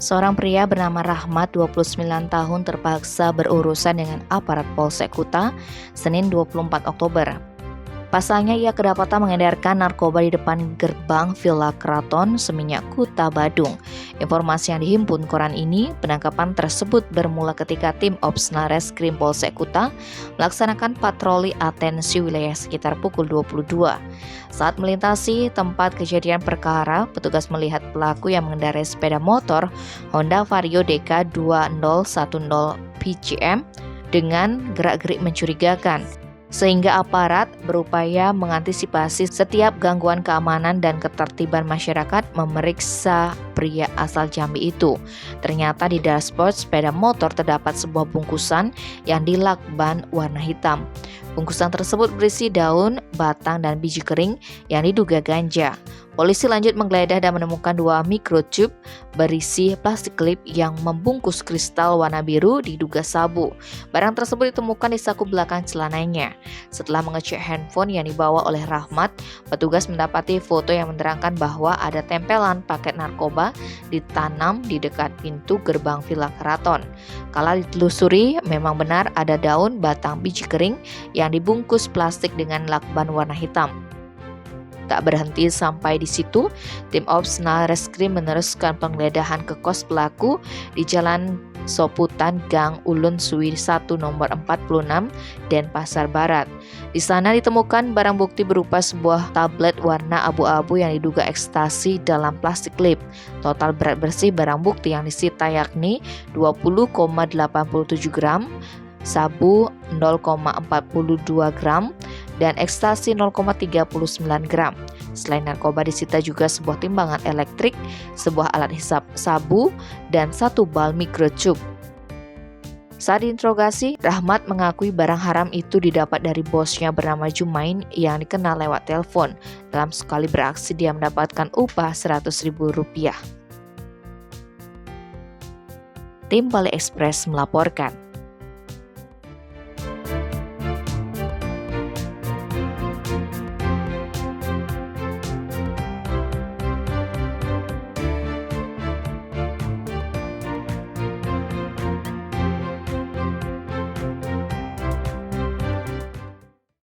Seorang pria bernama Rahmat, 29 tahun, terpaksa berurusan dengan aparat Polsek Kuta Senin 24 Oktober. Pasalnya ia kedapatan mengedarkan narkoba di depan gerbang Villa Keraton Seminyak Kuta Badung. Informasi yang dihimpun koran ini, penangkapan tersebut bermula ketika tim Ops Nareskrim Polsek Kuta melaksanakan patroli atensi wilayah sekitar pukul 22. Saat melintasi tempat kejadian perkara, petugas melihat pelaku yang mengendarai sepeda motor Honda Vario DK 2010 PCM dengan gerak-gerik mencurigakan, sehingga aparat berupaya mengantisipasi setiap gangguan keamanan dan ketertiban masyarakat memeriksa pria asal Jambi itu. Ternyata di dashboard sepeda motor terdapat sebuah bungkusan yang dilakban warna hitam. Bungkusan tersebut berisi daun, batang, dan biji kering yang diduga ganja. Polisi lanjut menggeledah dan menemukan 2 microchip berisi plastik klip yang membungkus kristal warna biru diduga sabu. Barang tersebut ditemukan di saku belakang celananya. Setelah mengecek handphone yang dibawa oleh Rahmat, petugas mendapati foto yang menerangkan bahwa ada tempelan paket narkoba ditanam di dekat pintu gerbang Villa Keraton. Kala ditelusuri, memang benar ada daun, batang, biji kering yang dibungkus plastik dengan lakban warna hitam. Tak berhenti sampai di situ, tim Ops Nareskrim meneruskan penggeledahan ke kos pelaku di Jalan Soputan, Gang Ulun Suwi 1 nomor 46 Denpasar Barat. Di sana ditemukan barang bukti berupa sebuah tablet warna abu-abu yang diduga ekstasi dalam plastik klip. Total berat bersih barang bukti yang disita yakni 20,87 gram, sabu 0,42 gram, dan ekstasi 0,39 gram. Selain narkoba disita juga sebuah timbangan elektrik, sebuah alat hisap sabu, dan 1 bal microchip. Saat diinterogasi, Rahmat mengakui barang haram itu didapat dari bosnya bernama Jumain yang dikenal lewat telepon. Dalam sekali beraksi dia mendapatkan upah Rp100.000. Tim Bali Express melaporkan.